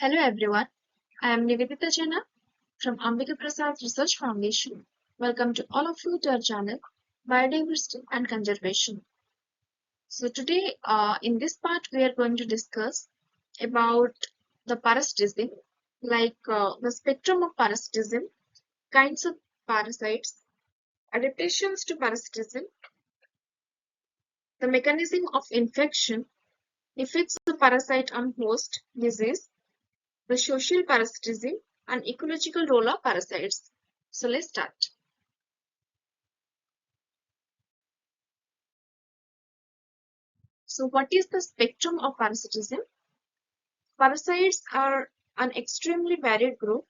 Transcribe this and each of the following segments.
Hello everyone, I am Nivedita Jana from Ambika Prasad Research Foundation. Welcome to all of you to our channel Biodiversity and Conservation. So today in this part we are going to discuss about the parasitism, the spectrum of parasitism, kinds of parasites, adaptations to parasitism, the mechanism of infection, effects of parasite on host disease, the social parasitism, and ecological role of parasites. So let's start. So what is the spectrum of parasitism? Parasites are an extremely varied group.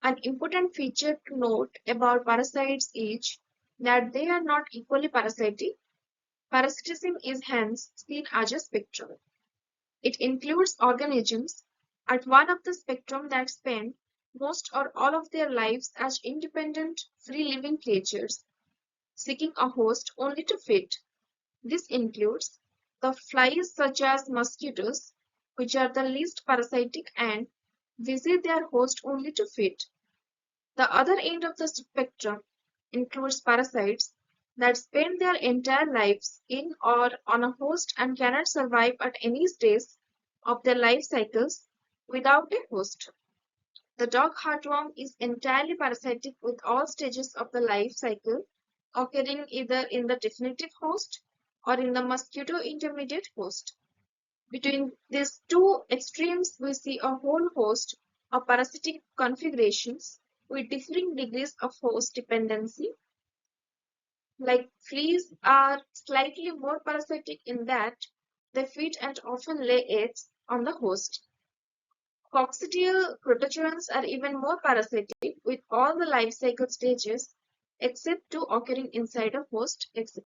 An important feature to note about parasites is that they are not equally parasitic. Parasitism is hence seen as a spectrum. It includes organisms at one of the spectrum that spend most or all of their lives as independent, free-living creatures, seeking a host only to feed. This includes the flies such as mosquitoes, which are the least parasitic and visit their host only to feed. The other end of the spectrum includes parasites that spend their entire lives in or on a host and cannot survive at any stage of their life cycles without a host. The dog heartworm is entirely parasitic with all stages of the life cycle occurring either in the definitive host or in the mosquito intermediate host. Between these two extremes, we see a whole host of parasitic configurations with differing degrees of host dependency. Like fleas are slightly more parasitic in that they feed and often lay eggs on the host. Coccidial protozoans are even more parasitic with all the life cycle stages except two occurring inside a host, etc.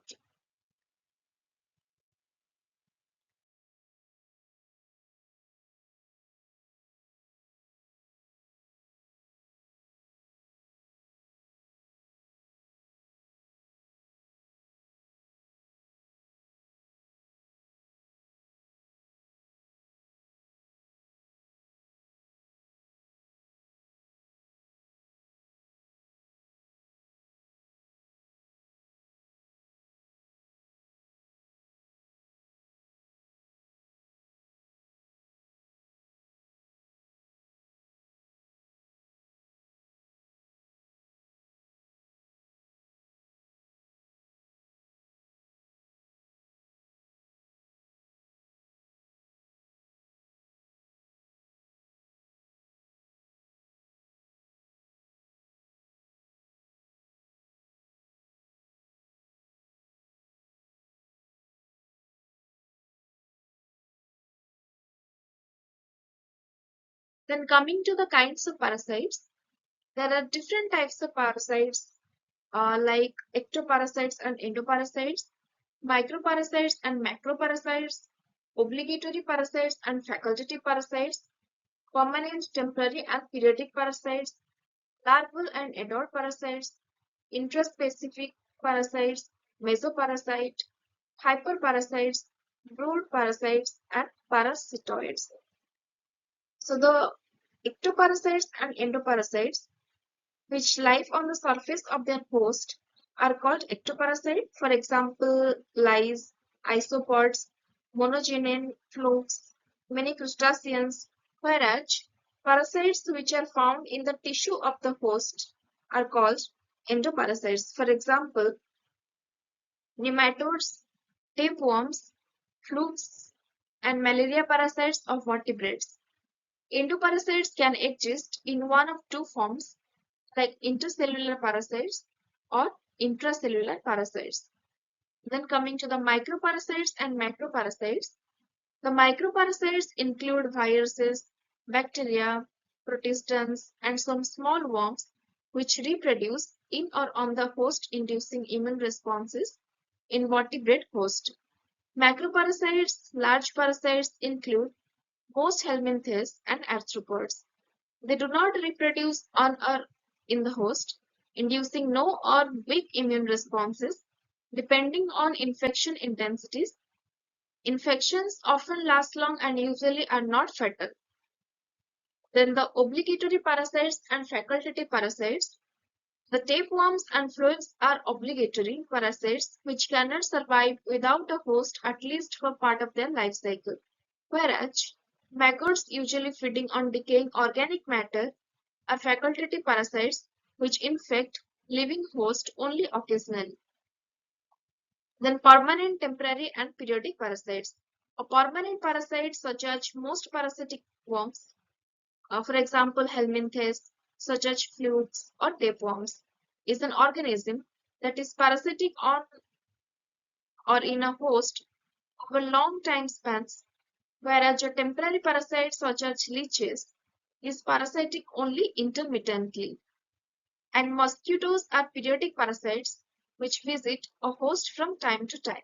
Then coming to the kinds of parasites, there are different types of parasites like ectoparasites and endoparasites, microparasites and macroparasites, obligatory parasites and facultative parasites, permanent, temporary, and periodic parasites, larval and adult parasites, intraspecific parasites, mesoparasite, hyperparasites, brood parasites, and parasitoids. So the ectoparasites and endoparasites, which live on the surface of their host, are called ectoparasite. For example, lice, isopods, monogenean flukes, many crustaceans, whereas parasites which are found in the tissue of the host are called endoparasites. For example, nematodes, tapeworms, flukes, and malaria parasites of vertebrates. Endoparasites can exist in one of two forms, like intercellular parasites or intracellular parasites. Then coming to the microparasites and macroparasites. The microparasites include viruses, bacteria, protistans, and some small worms which reproduce in or on the host, inducing immune responses in vertebrate host. Macroparasites, large parasites include most helminthes and arthropods. They do not reproduce on or in the host, inducing no or weak immune responses depending on infection intensities. Infections often last long and usually are not fatal. Then the obligatory parasites and facultative parasites. The tapeworms and fluids are obligatory parasites which cannot survive without a host at least for part of their life cycle, whereas maggots usually feeding on decaying organic matter are facultative parasites which infect living host only occasionally. Then permanent, temporary and periodic parasites. A permanent parasite such as most parasitic worms, for example helminthes, such as fluids or tapeworms, is an organism that is parasitic on or in a host over long time spans, whereas a temporary parasite such as leeches is parasitic only intermittently. And mosquitoes are periodic parasites which visit a host from time to time.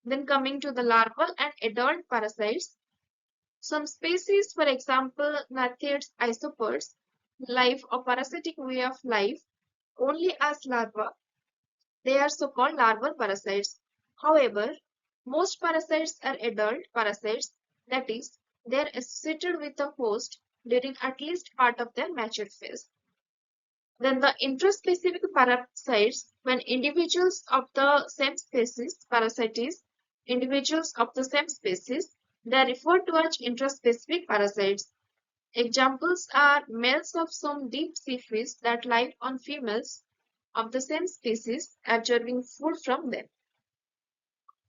Then coming to the larval and adult parasites, some species, for example, gnathids, isopods, live a parasitic way of life only as larvae. They are so-called larval parasites. However, most parasites are adult parasites, that is, they are associated with the host during at least part of their mature phase. Then the intraspecific parasites, when individuals of the same species, parasites, individuals of the same species, they are referred to as intraspecific parasites. Examples are males of some deep sea fish that live on females of the same species, absorbing food from them.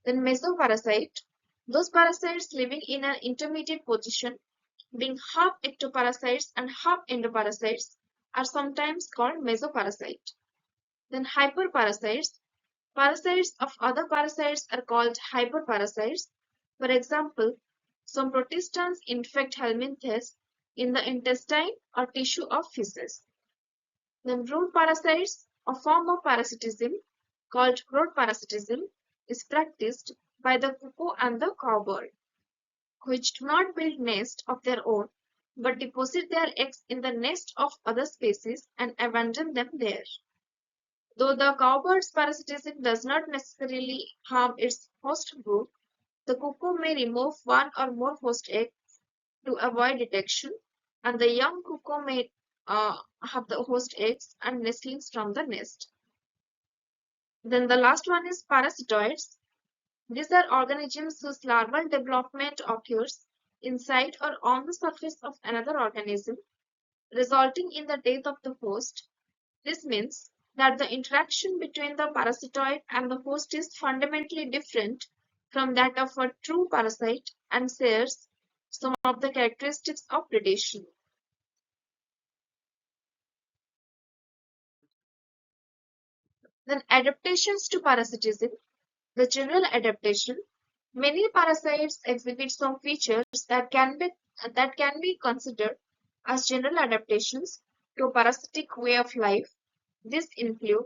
Then mesoparasite, those parasites living in an intermediate position, being half ectoparasites and half endoparasites, are sometimes called mesoparasite. Then hyperparasites, parasites of other parasites are called hyperparasites. For example, some protistans infect helminthes in the intestine or tissue of fishes. Then brood parasites, a form of parasitism called brood parasitism, is practiced by the cuckoo and the cowbird, which do not build nests of their own, but deposit their eggs in the nest of other species and abandon them there. Though the cowbird's parasitism does not necessarily harm its host brood, the cuckoo may remove one or more host eggs to avoid detection, and the young cuckoo may have the host eggs and nestlings from the nest. Then the last one is parasitoids. These are organisms whose larval development occurs inside or on the surface of another organism, resulting in the death of the host. This means that the interaction between the parasitoid and the host is fundamentally different from that of a true parasite and shares some of the characteristics of predation. Then adaptations to parasitism. The general adaptation. Many parasites exhibit some features that can be considered as general adaptations to a parasitic way of life. These include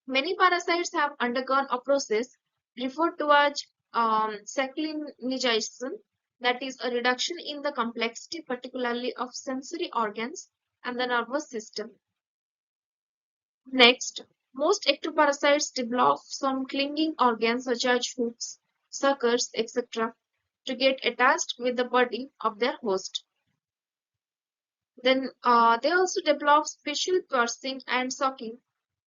many parasites have undergone a process referred to as sacchariniization, that is, a reduction in the complexity, particularly of sensory organs and the nervous system. Next, most ectoparasites develop some clinging organs such as hooks, suckers, etc., to get attached with the body of their host. Then they also develop special piercing and sucking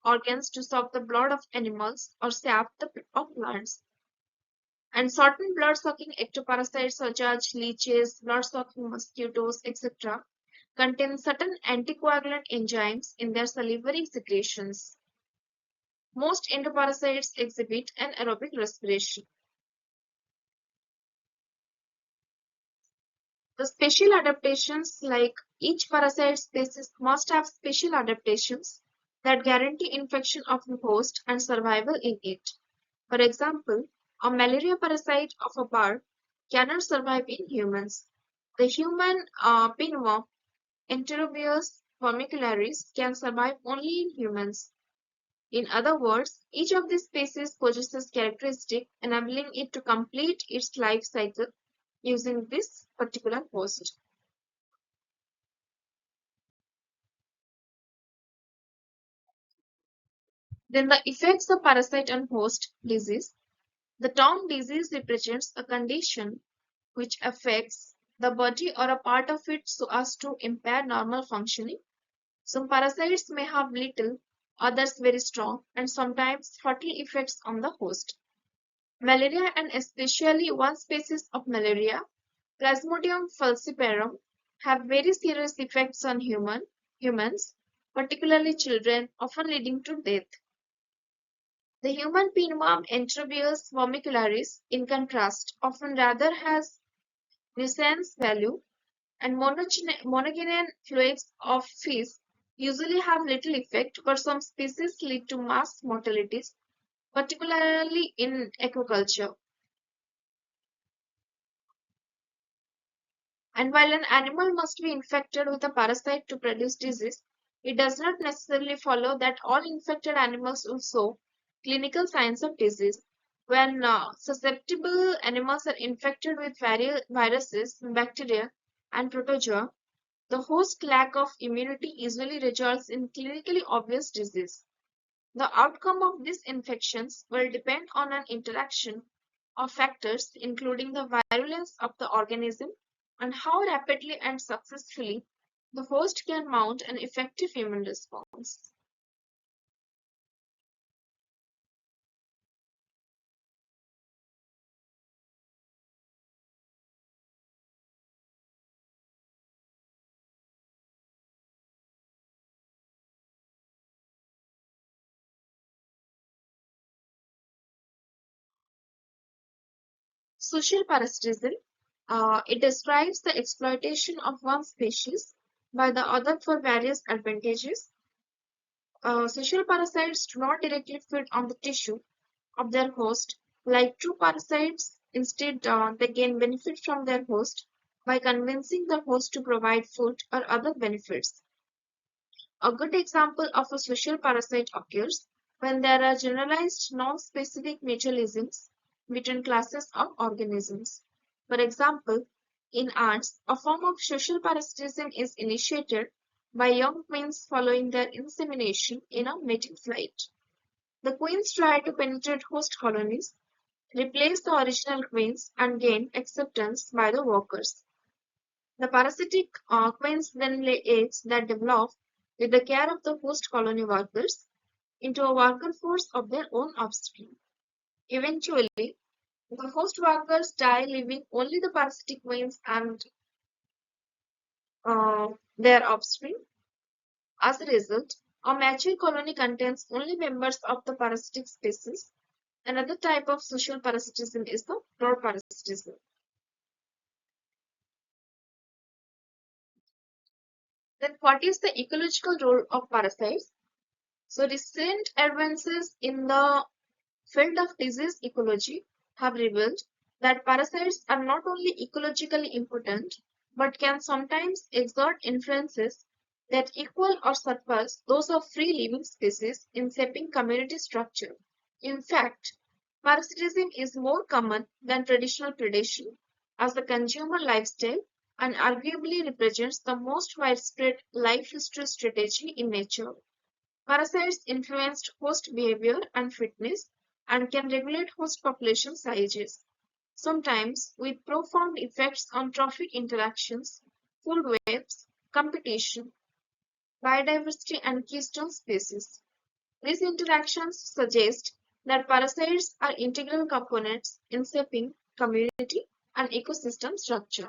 organs to suck the blood of animals or sap of plants. And certain blood-sucking ectoparasites such as leeches, blood-sucking mosquitoes, etc., contain certain anticoagulant enzymes in their salivary secretions. Most endoparasites exhibit anaerobic respiration. The special adaptations, like each parasite species must have special adaptations that guarantee infection of the host and survival in it. For example, a malaria parasite of a bird cannot survive in humans. The human pinworm, Enterobius formicularis, can survive only in humans. In other words, each of these species possesses characteristics enabling it to complete its life cycle using this particular host. Then the effects of parasite on host disease. The term disease represents a condition which affects the body or a part of it so as to impair normal functioning. Some parasites may have little, others very strong, and sometimes fatal effects on the host. Malaria, and especially one species of malaria, Plasmodium falciparum, have very serious effects on humans, particularly children, often leading to death. The human pinworm Enterobius vermicularis, in contrast, often rather has nuisance value, and monogenean fluids of fish usually have little effect, but some species lead to mass mortalities, particularly in aquaculture. And while an animal must be infected with a parasite to produce disease, it does not necessarily follow that all infected animals will show clinical signs of disease. When susceptible animals are infected with viruses, bacteria, and protozoa, the host lack of immunity usually results in clinically obvious disease. The outcome of these infections will depend on an interaction of factors including the virulence of the organism and how rapidly and successfully the host can mount an effective immune response. Social parasitism, it describes the exploitation of one species by the other for various advantages. Social parasites do not directly feed on the tissue of their host. Like true parasites, instead, they gain benefit from their host by convincing the host to provide food or other benefits. A good example of a social parasite occurs when there are generalized non-specific mutualisms between classes of organisms. For example, in ants, a form of social parasitism is initiated by young queens following their insemination in a mating flight. The queens try to penetrate host colonies, replace the original queens, and gain acceptance by the workers. The parasitic queens then lay eggs that develop with the care of the host colony workers into a worker force of their own offspring. Eventually, the host workers die, leaving only the parasitic queens and their offspring. As a result, a mature colony contains only members of the parasitic species. Another type of social parasitism is the parasitism. Then, what is the ecological role of parasites? So, recent advances in the field of disease ecology have revealed that parasites are not only ecologically important but can sometimes exert influences that equal or surpass those of free living species in shaping community structure. In fact, parasitism is more common than traditional predation as the consumer lifestyle and arguably represents the most widespread life history strategy in nature. Parasites influence host behavior and fitness and can regulate host population sizes, sometimes with profound effects on trophic interactions, food webs, competition, biodiversity, and keystone species. These interactions suggest that parasites are integral components in shaping community and ecosystem structure.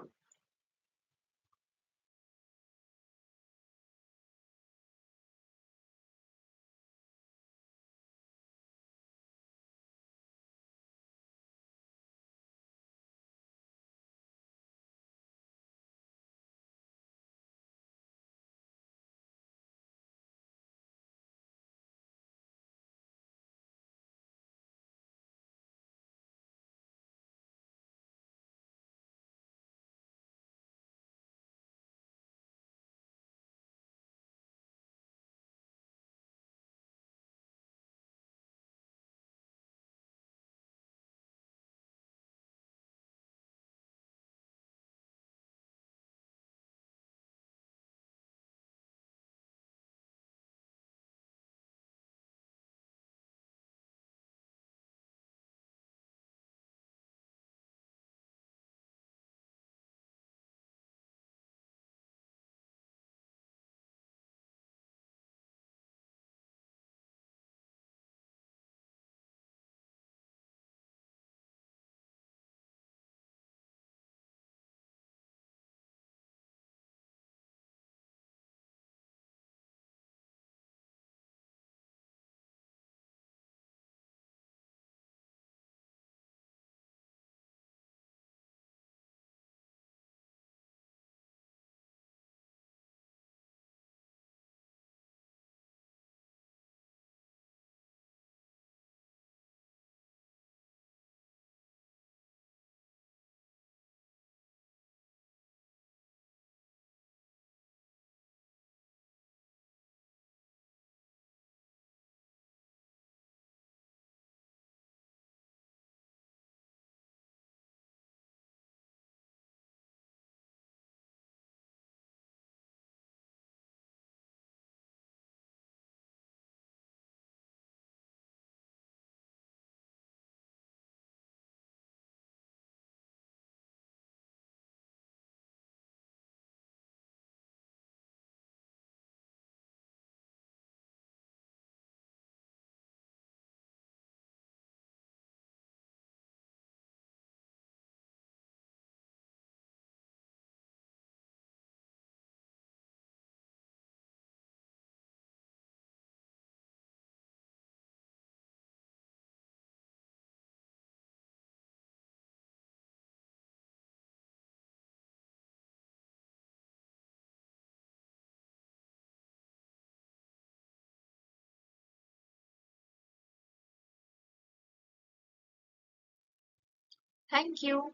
Thank you.